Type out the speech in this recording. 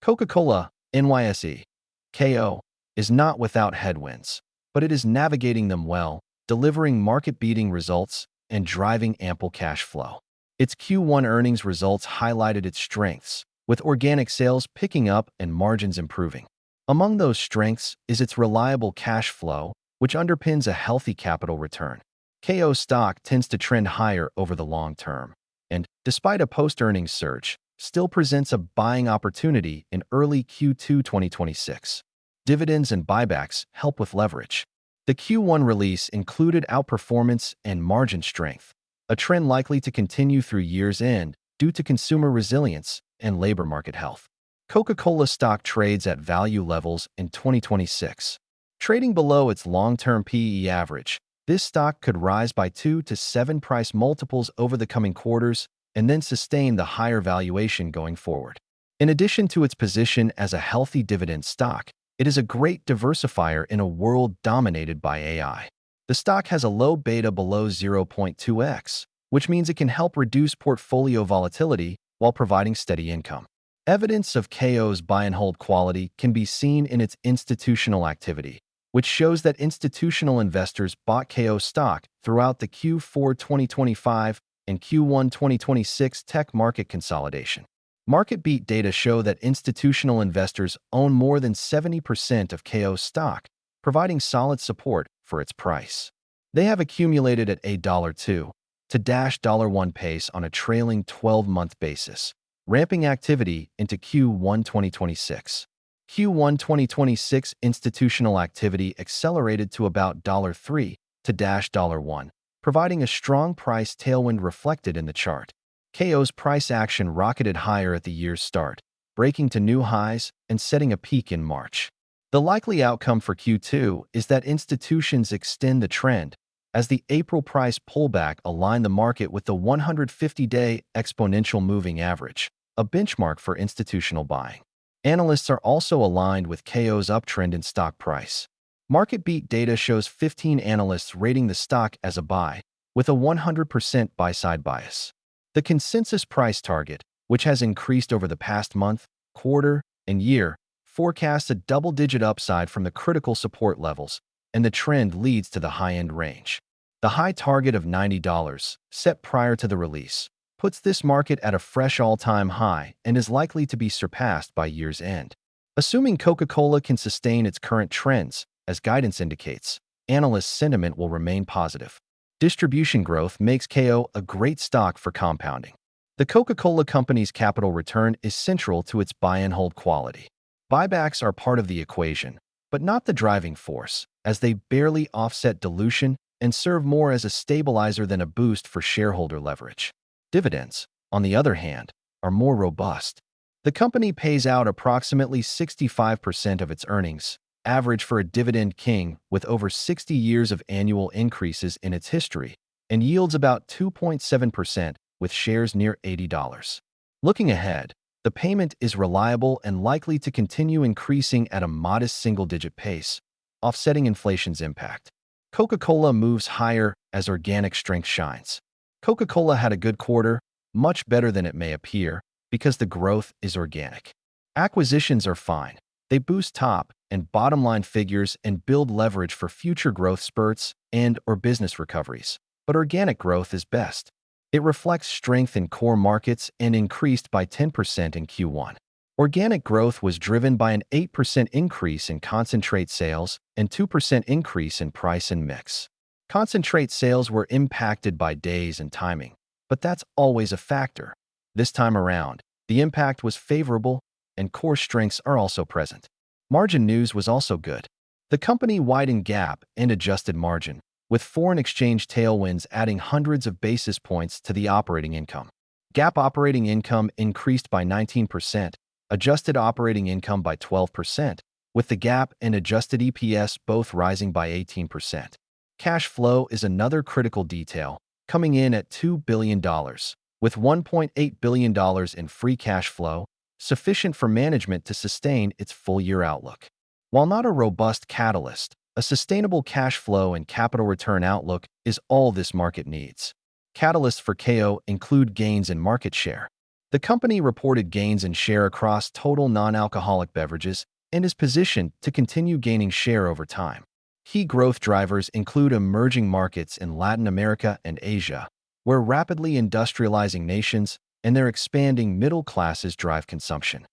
Coca-Cola, NYSE, KO, is not without headwinds, but it is navigating them well, delivering market-beating results and driving ample cash flow. Its Q1 earnings results highlighted its strengths, with organic sales picking up and margins improving. Among those strengths is its reliable cash flow, which underpins a healthy capital return. KO stock tends to trend higher over the long term, and, despite a post-earnings surge, still presents a buying opportunity in early Q2 2026. Dividends and buybacks help with leverage. The Q1 release included outperformance and margin strength, a trend likely to continue through year's end due to consumer resilience and labor market health. Coca-Cola stock trades at value levels in 2026. Trading below its long-term PE average, this stock could rise by 2 to 7 price multiples over the coming quarters and then sustain the higher valuation going forward. In addition to its position as a healthy dividend stock, it is a great diversifier in a world dominated by AI. The stock has a low beta below 0.2x, which means it can help reduce portfolio volatility while providing steady income. Evidence of KO's buy-and-hold quality can be seen in its institutional activity, which shows that institutional investors bought KO stock throughout the Q4 2025 and Q1 2026 tech market consolidation. Market beat data show that institutional investors own more than 70% of KO stock, providing solid support for its price. They have accumulated at a $2 to $1 pace on a trailing 12-month basis, ramping activity into Q1 2026. Q1 2026 institutional activity accelerated to about $3 to $1, providing a strong price tailwind reflected in the chart. KO's price action rocketed higher at the year's start, breaking to new highs and setting a peak in March. The likely outcome for Q2 is that institutions extend the trend, as the April price pullback aligned the market with the 150-day exponential moving average, a benchmark for institutional buying. Analysts are also aligned with KO's uptrend in stock price. Market beat data shows 15 analysts rating the stock as a buy, with a 100% buy-side bias. The consensus price target, which has increased over the past month, quarter, and year, forecasts a double-digit upside from the critical support levels, and the trend leads to the high-end range. The high target of $90, set prior to the release, puts this market at a fresh all-time high and is likely to be surpassed by year's end. Assuming Coca-Cola can sustain its current trends, as guidance indicates, analyst sentiment will remain positive. Distribution growth makes KO a great stock for compounding. The Coca-Cola Company's capital return is central to its buy-and-hold quality. Buybacks are part of the equation, but not the driving force, as they barely offset dilution and serve more as a stabilizer than a boost for shareholder leverage. Dividends, on the other hand, are more robust. The company pays out approximately 65% of its earnings, average for a dividend king with over 60 years of annual increases in its history, and yields about 2.7% with shares near $80. Looking ahead, the payment is reliable and likely to continue increasing at a modest single-digit pace, offsetting inflation's impact. Coca-Cola moves higher as organic strength shines. Coca-Cola had a good quarter, much better than it may appear, because the growth is organic. Acquisitions are fine. They boost top and bottom line figures and build leverage for future growth spurts and/or business recoveries. But organic growth is best. It reflects strength in core markets and increased by 10% in Q1. Organic growth was driven by an 8% increase in concentrate sales and 2% increase in price and mix. Concentrate sales were impacted by days and timing, but that's always a factor. This time around, the impact was favorable and core strengths are also present. Margin news was also good. The company widened gap and adjusted margin, with foreign exchange tailwinds adding hundreds of basis points to the operating income. GAAP operating income increased by 19%, adjusted operating income by 12%, with the GAAP and adjusted EPS both rising by 18%. Cash flow is another critical detail, coming in at $2 billion, with $1.8 billion in free cash flow, sufficient for management to sustain its full-year outlook. While not a robust catalyst, a sustainable cash flow and capital return outlook is all this market needs. Catalysts for KO include gains in market share. The company reported gains in share across total non-alcoholic beverages and is positioned to continue gaining share over time. Key growth drivers include emerging markets in Latin America and Asia, where rapidly industrializing nations and their expanding middle classes drive consumption.